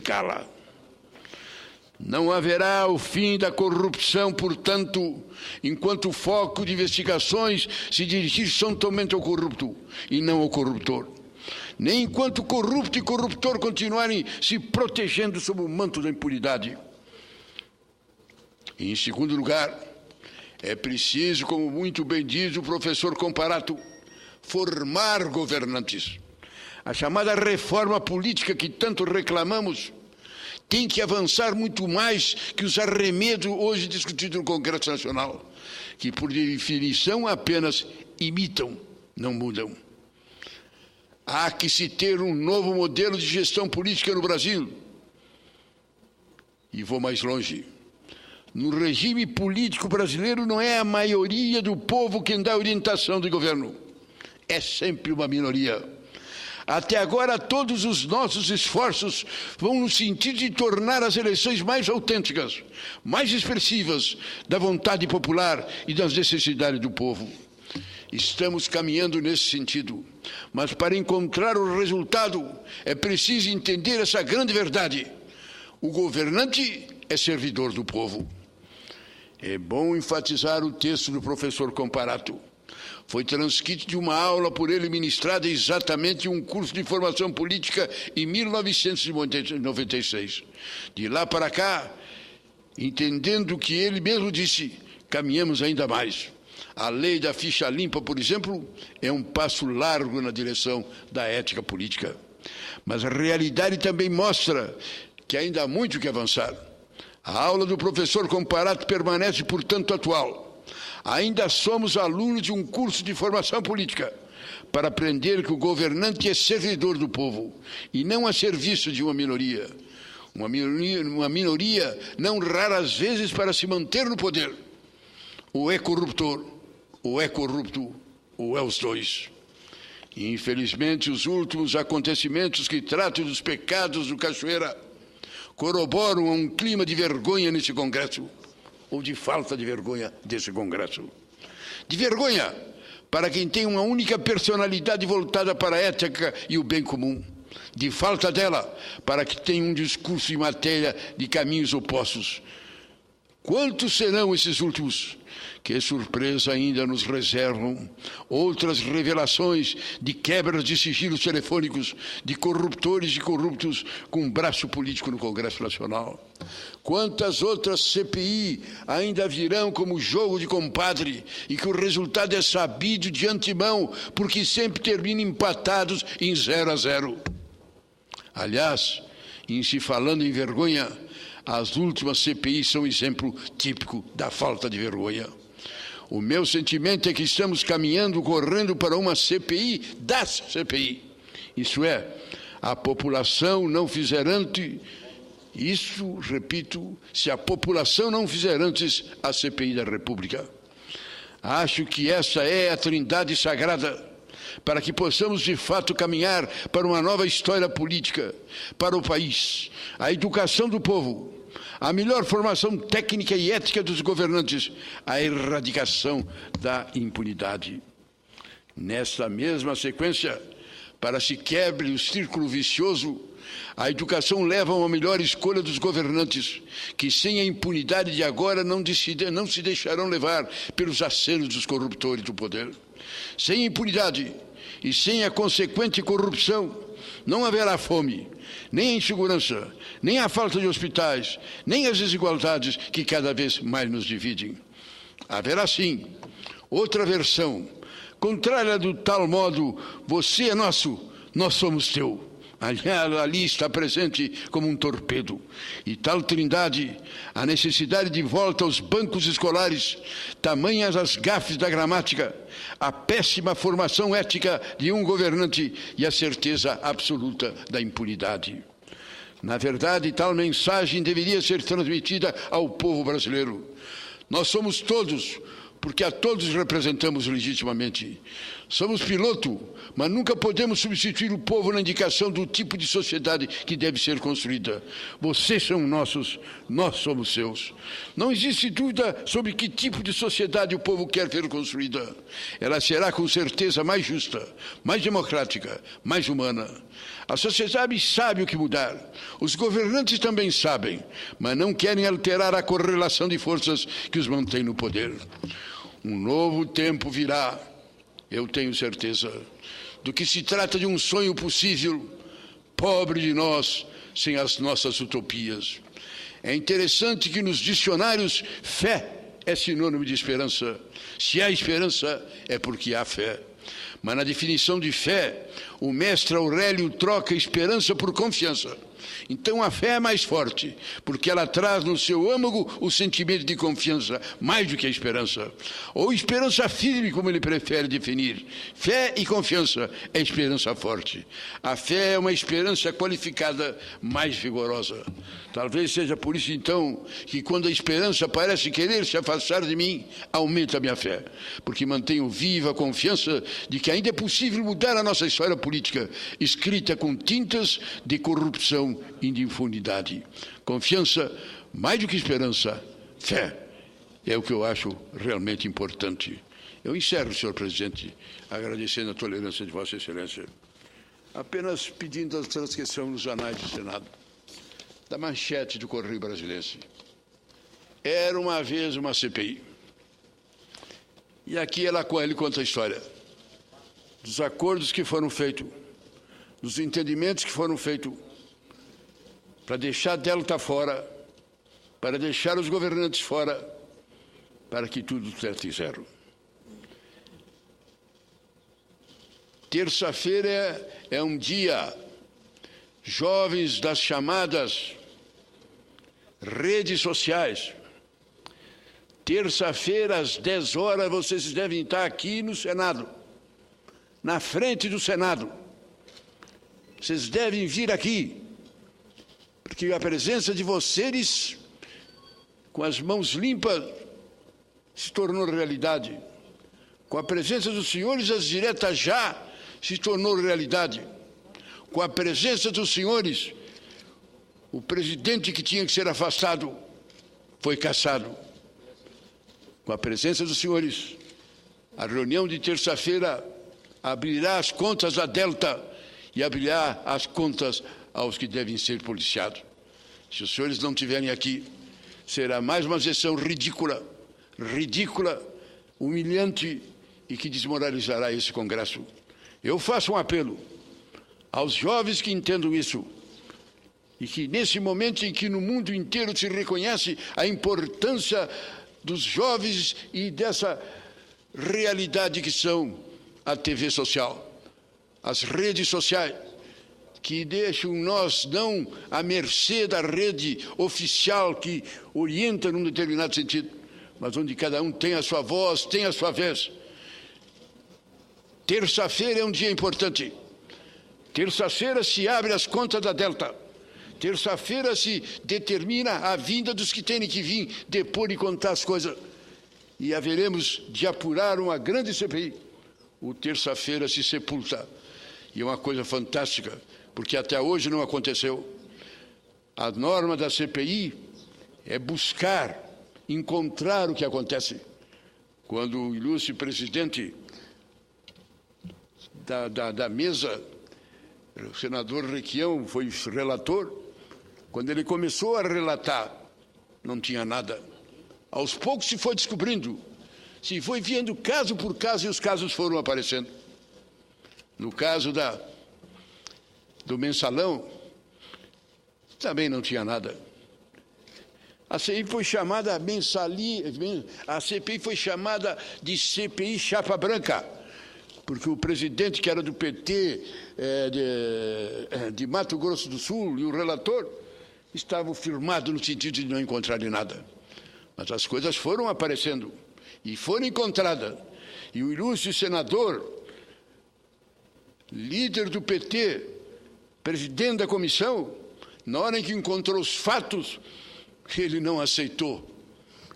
cala. Não haverá o fim da corrupção, portanto, enquanto o foco de investigações se dirigir somente ao corrupto e não ao corruptor. Nem enquanto corrupto e corruptor continuarem se protegendo sob o manto da impunidade. E, em segundo lugar, é preciso, como muito bem diz o professor Comparato, formar governantes. A chamada reforma política que tanto reclamamos tem que avançar muito mais que os arremedos hoje discutidos no Congresso Nacional, que, por definição, apenas imitam, não mudam. Há que se ter um novo modelo de gestão política no Brasil. E vou mais longe. No regime político brasileiro, não é a maioria do povo quem dá orientação do governo. É sempre uma minoria. Até agora, todos os nossos esforços vão no sentido de tornar as eleições mais autênticas, mais expressivas da vontade popular e das necessidades do povo. Estamos caminhando nesse sentido, mas para encontrar o resultado é preciso entender essa grande verdade. O governante é servidor do povo. É bom enfatizar o texto do professor Comparato. Foi transcrito de uma aula por ele ministrada exatamente em um curso de formação política em 1996. De lá para cá, entendendo o que ele mesmo disse, caminhamos ainda mais. A lei da ficha limpa, por exemplo, é um passo largo na direção da ética política. Mas a realidade também mostra que ainda há muito que avançar. A aula do professor Comparato permanece, portanto, atual. Ainda somos alunos de um curso de formação política para aprender que o governante é servidor do povo e não a serviço de uma minoria. Uma minoria não raras vezes para se manter no poder. Ou é corruptor, ou é corrupto, ou é os dois. E, infelizmente, os últimos acontecimentos que tratam dos pecados do Cachoeira corroboram um clima de vergonha nesse Congresso, ou de falta de vergonha desse Congresso. De vergonha para quem tem uma única personalidade voltada para a ética e o bem comum. De falta dela para quem tem um discurso em matéria de caminhos opostos. Quantos serão esses últimos? Que surpresa ainda nos reservam outras revelações de quebras de sigilos telefônicos, de corruptores e corruptos com braço político no Congresso Nacional. Quantas outras CPI ainda virão como jogo de compadre e que o resultado é sabido de antemão, porque sempre terminam empatados em 0-0. Aliás, em se falando em vergonha, as últimas CPIs são exemplo típico da falta de vergonha. O meu sentimento é que estamos caminhando, correndo para uma CPI das CPI. Isso é, a população não fizer antes, isso, repito, se a população não fizer antes a CPI da República. Acho que essa é a trindade sagrada para que possamos de fato caminhar para uma nova história política, para o país, a educação do povo, a melhor formação técnica e ética dos governantes, a erradicação da impunidade. Nesta mesma sequência, para se quebre o círculo vicioso, a educação leva a uma melhor escolha dos governantes, que sem a impunidade de agora não se deixarão levar pelos acenos dos corruptores do poder. Sem impunidade e sem a consequente corrupção, não haverá fome, nem a insegurança, nem a falta de hospitais, nem as desigualdades que cada vez mais nos dividem. Haverá, sim, outra versão, contrária do tal modo, você é nosso, nós somos teu. Ali está presente como um torpedo. E tal trindade, a necessidade de volta aos bancos escolares, tamanhas as gafes da gramática, a péssima formação ética de um governante e a certeza absoluta da impunidade. Na verdade, tal mensagem deveria ser transmitida ao povo brasileiro. Nós somos todos porque a todos representamos legitimamente. Somos piloto, mas nunca podemos substituir o povo na indicação do tipo de sociedade que deve ser construída. Vocês são nossos, nós somos seus. Não existe dúvida sobre que tipo de sociedade o povo quer ver construída. Ela será com certeza mais justa, mais democrática, mais humana. A sociedade sabe o que mudar. Os governantes também sabem, mas não querem alterar a correlação de forças que os mantém no poder. Um novo tempo virá, eu tenho certeza, do que se trata de um sonho possível, pobre de nós, sem as nossas utopias. É interessante que nos dicionários fé é sinônimo de esperança. Se há esperança, é porque há fé. Mas na definição de fé, o mestre Aurélio troca esperança por confiança. Então a fé é mais forte, porque ela traz no seu âmago o sentimento de confiança, mais do que a esperança. Ou esperança firme, como ele prefere definir. Fé e confiança é esperança forte. A fé é uma esperança qualificada mais vigorosa. Talvez seja por isso, então, que quando a esperança parece querer se afastar de mim, aumenta a minha fé. Porque mantenho viva a confiança de que ainda é possível mudar a nossa história política, escrita com tintas de corrupção e de impunidade. Confiança, mais do que esperança, fé. É o que eu acho realmente importante. Eu encerro, senhor presidente, agradecendo a tolerância de Vossa Excelência, apenas pedindo a transcrição nos anais do Senado da manchete do Correio Brasiliense. Era uma vez uma CPI. E aqui ele conta a história dos acordos que foram feitos, dos entendimentos que foram feitos para deixar a Delta fora, para deixar os governantes fora, para que tudo desse zero. Terça-feira é um dia, jovens das chamadas redes sociais. Terça-feira, às 10 horas, vocês devem estar aqui no Senado, na frente do Senado. Vocês devem vir aqui, porque a presença de vocês, com as mãos limpas, se tornou realidade. Com a presença dos senhores, as diretas já se tornou realidade. Com a presença dos senhores, o presidente que tinha que ser afastado foi cassado. Com a presença dos senhores, a reunião de terça-feira abrirá as contas da Delta e abrirá as contas aos que devem ser policiados. Se os senhores não estiverem aqui, será mais uma sessão ridícula, humilhante e que desmoralizará esse Congresso. Eu faço um apelo aos jovens que entendam isso e que, nesse momento em que no mundo inteiro se reconhece a importância dos jovens e dessa realidade que são a TV social, as redes sociais, que deixam nós não à mercê da rede oficial que orienta num determinado sentido, mas onde cada um tem a sua voz, tem a sua vez. Terça-feira é um dia importante. Terça-feira se abre as contas da Delta. Terça-feira se determina a vinda dos que têm que vir depor e contar as coisas. E haveremos de apurar uma grande CPI. O terça-feira se sepulta. E é uma coisa fantástica, porque até hoje não aconteceu. A norma da CPI é buscar, encontrar o que acontece. Quando o ilustre presidente da mesa, o senador Requião, foi relator, quando ele começou a relatar, não tinha nada. Aos poucos se foi descobrindo, se foi vendo caso por caso e os casos foram aparecendo. No caso do mensalão, também não tinha nada. A CPI foi chamada a CPI foi chamada de CPI Chapa Branca, porque o presidente, que era do PT de Mato Grosso do Sul, e o relator, estavam firmados no sentido de não encontrarem nada. Mas as coisas foram aparecendo e foram encontradas. E o ilustre senador, líder do PT, presidente da comissão, na hora em que encontrou os fatos, ele não aceitou.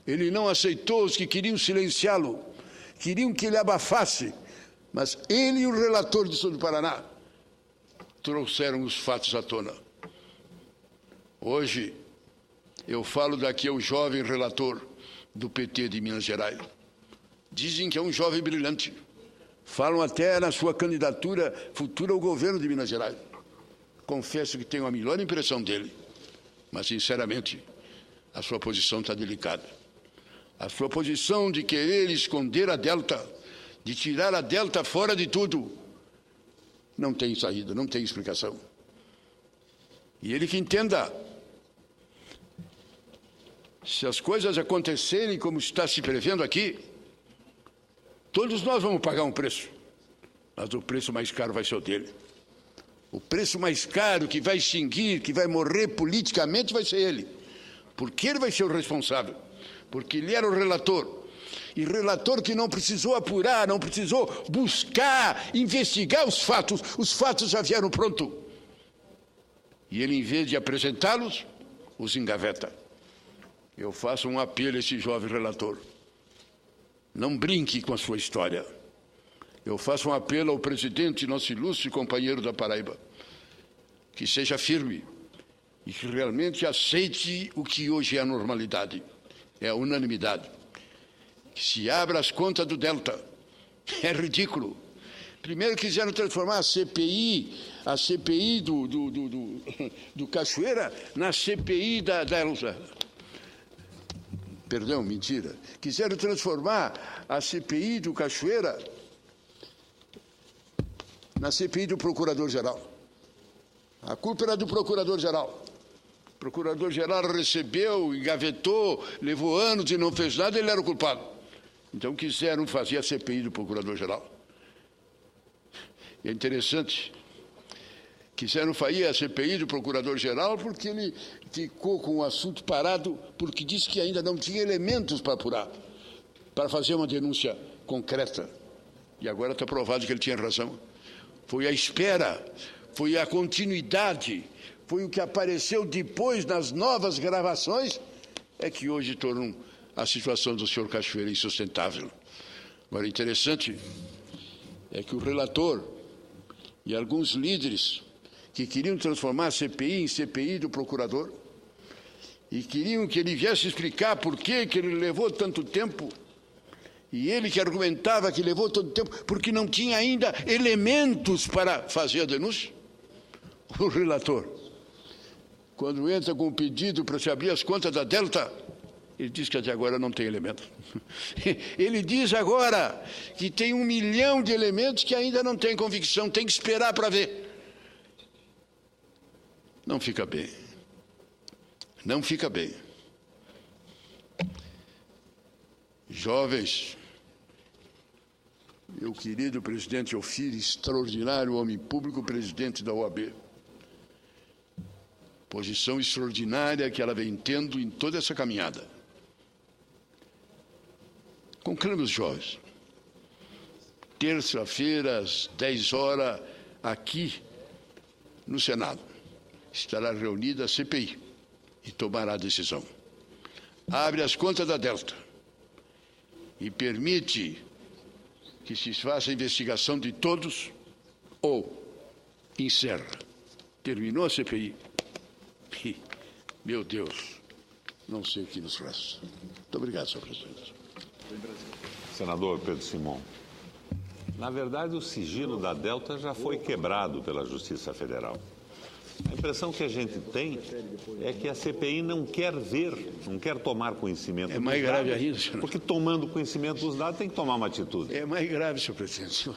Ele não aceitou os que queriam silenciá-lo, queriam que ele abafasse, mas ele e o relator do Sul do Paraná trouxeram os fatos à tona. Hoje, eu falo daqui ao jovem relator do PT de Minas Gerais. Dizem que é um jovem brilhante. Falam até na sua candidatura futura ao governo de Minas Gerais. Confesso que tenho a melhor impressão dele, mas, sinceramente, a sua posição está delicada. A sua posição de querer esconder a Delta, de tirar a Delta fora de tudo, não tem saída, não tem explicação. E ele que entenda, se as coisas acontecerem como está se prevendo aqui, todos nós vamos pagar um preço, mas o preço mais caro vai ser o dele. O preço mais caro que vai extinguir, que vai morrer politicamente, vai ser ele. Porque ele vai ser o responsável. Porque ele era o relator. E relator que não precisou apurar, não precisou buscar, investigar os fatos já vieram pronto. E ele, em vez de apresentá-los, os engaveta. Eu faço um apelo a esse jovem relator. Não brinque com a sua história. Eu faço um apelo ao presidente, nosso ilustre companheiro da Paraíba, que seja firme e que realmente aceite o que hoje é a normalidade, é a unanimidade. Que se abra as contas do Delta. É ridículo. Primeiro quiseram transformar a CPI do Cachoeira na CPI da Elza. Perdão, mentira. Quiseram transformar a CPI do Cachoeira na CPI do Procurador-Geral. A culpa era do Procurador-Geral. O Procurador-Geral recebeu, engavetou, levou anos e não fez nada, ele era o culpado. Então quiseram fazer a CPI do Procurador-Geral. É interessante. Quiseram fazer a CPI do Procurador-Geral porque ele ficou com o assunto parado, porque disse que ainda não tinha elementos para apurar, para fazer uma denúncia concreta. E agora está provado que ele tinha razão. Foi a espera, foi a continuidade, foi o que apareceu depois nas novas gravações, é que hoje tornam a situação do senhor Cachoeira insustentável. Agora, interessante é que o relator e alguns líderes que queriam transformar a CPI em CPI do procurador e queriam que ele viesse explicar por que ele levou tanto tempo, e ele que argumentava que levou tanto tempo porque não tinha ainda elementos para fazer a denúncia. O relator, quando entra com o pedido para se abrir as contas da Delta, ele diz que até agora não tem elemento. Ele diz agora que tem 1 milhão de elementos que ainda não tem convicção, tem que esperar para ver. Não fica bem. Não fica bem. Jovens, meu querido presidente Ofir, extraordinário homem público, presidente da OAB. Posição extraordinária que ela vem tendo em toda essa caminhada. Conclamos, jovens. Terça-feira, às 10 horas, aqui no Senado, estará reunida a CPI e tomará a decisão. Abre as contas da Delta e permite que se faça a investigação de todos ou encerra. Terminou a CPI. E, meu Deus, não sei o que nos resta. Muito obrigado, senhor presidente. Senador Pedro Simão, na verdade o sigilo da Delta já foi quebrado pela Justiça Federal. A impressão que a gente tem é que a CPI não quer ver, não quer tomar conhecimento dos mais grave ainda, senhor. Porque tomando conhecimento dos dados tem que tomar uma atitude. É mais grave, senhor presidente.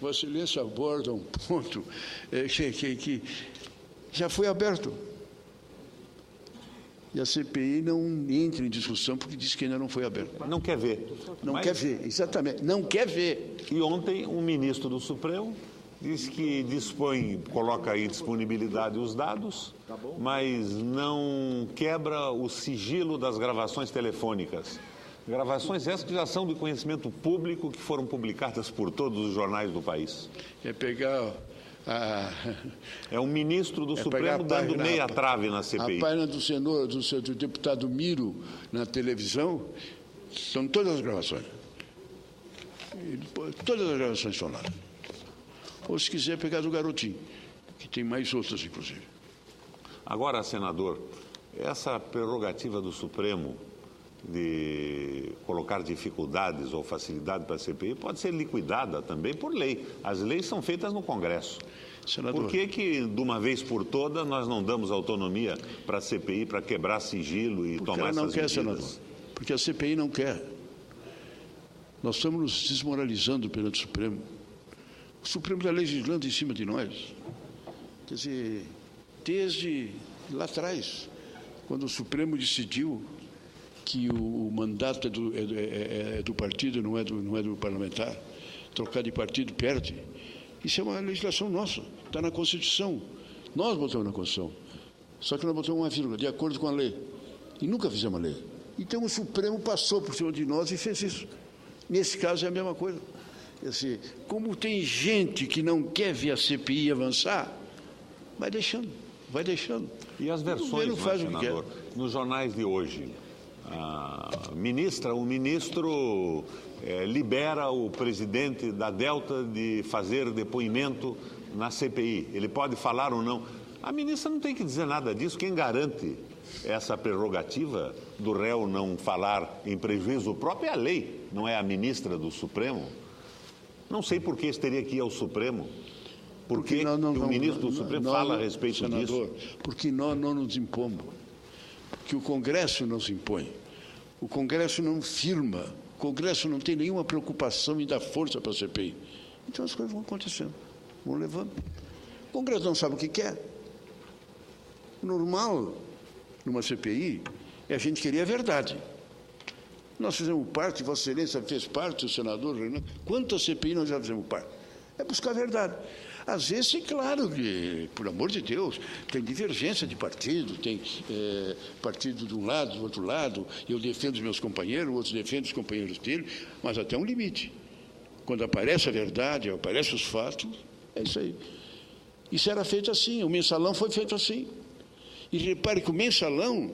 Vossa Excelência aborda um ponto que já foi aberto. E a CPI não entra em discussão porque diz que ainda não foi aberto. Não quer ver. Não quer ver, exatamente. Não quer ver. E ontem um ministro do Supremo diz que coloca em disponibilidade os dados, mas não quebra o sigilo das gravações telefônicas. Gravações essas que já são de conhecimento público, que foram publicadas por todos os jornais do país. É pegar É um ministro do Supremo dando meia trave na CPI. A página do deputado Miro na televisão São todas as gravações. Todas as gravações estão lá. Ou se quiser pegar do Garotinho, que tem mais outras, inclusive. Agora, senador, essa prerrogativa do Supremo de colocar dificuldades ou facilidade para a CPI pode ser liquidada também por lei. As leis são feitas no Congresso. Senador, por que, de uma vez por todas, nós não damos autonomia para a CPI para quebrar sigilo e tomar essas medidas? Porque ela não quer, senador. Porque a CPI não quer. Nós estamos nos desmoralizando perante o Supremo. O Supremo está legislando em cima de nós. Quer dizer, desde lá atrás, quando o Supremo decidiu que o mandato é do partido, não é do parlamentar, trocar de partido perde. Isso é uma legislação nossa, está na Constituição. Nós botamos na Constituição. Só que nós botamos uma vírgula, de acordo com a lei. E nunca fizemos a lei. Então o Supremo passou por cima de nós e fez isso. Nesse caso é a mesma coisa. Assim, como tem gente que não quer ver a CPI avançar, vai deixando, vai deixando. E as versões, faz senador, nos jornais de hoje, o ministro libera o presidente da Delta de fazer depoimento na CPI. Ele pode falar ou não. A ministra não tem que dizer nada disso. Quem garante essa prerrogativa do réu não falar em prejuízo próprio é a lei, não é a ministra do Supremo. Não sei por que isso teria que ir ao Supremo. Por que o ministro do Supremo fala a respeito disso? Porque nós não nos impomos. Porque o Congresso não se impõe. O Congresso não firma. O Congresso não tem nenhuma preocupação em dar força para a CPI. Então as coisas vão acontecendo, vão levando. O Congresso não sabe o que quer. O normal numa CPI é a gente querer a verdade. Nós fizemos parte, Vossa Excelência fez parte, o senador Renan, quantas CPI nós já fizemos parte? É buscar a verdade. Às vezes, é claro que, por amor de Deus, tem divergência de partido, tem partido de um lado, do outro lado, eu defendo os meus companheiros, outros defendem os companheiros dele, mas até um limite. Quando aparece a verdade, aparecem os fatos, é isso aí. Isso era feito assim, o mensalão foi feito assim. E repare que o mensalão,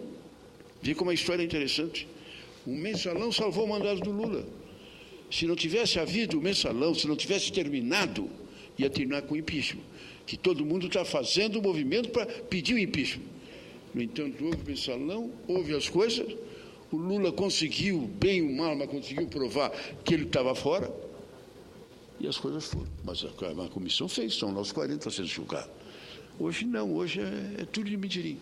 vê como a história é interessante, o mensalão salvou o mandato do Lula. Se não tivesse havido o mensalão, se não tivesse terminado, ia terminar com o impeachment, que todo mundo está fazendo o movimento para pedir o impeachment. No entanto, houve o mensalão, houve as coisas, o Lula conseguiu, bem ou mal, mas conseguiu provar que ele estava fora, e as coisas foram. Mas a comissão fez, são nós 40 sendo julgados. Hoje não, hoje é tudo de mentirinha.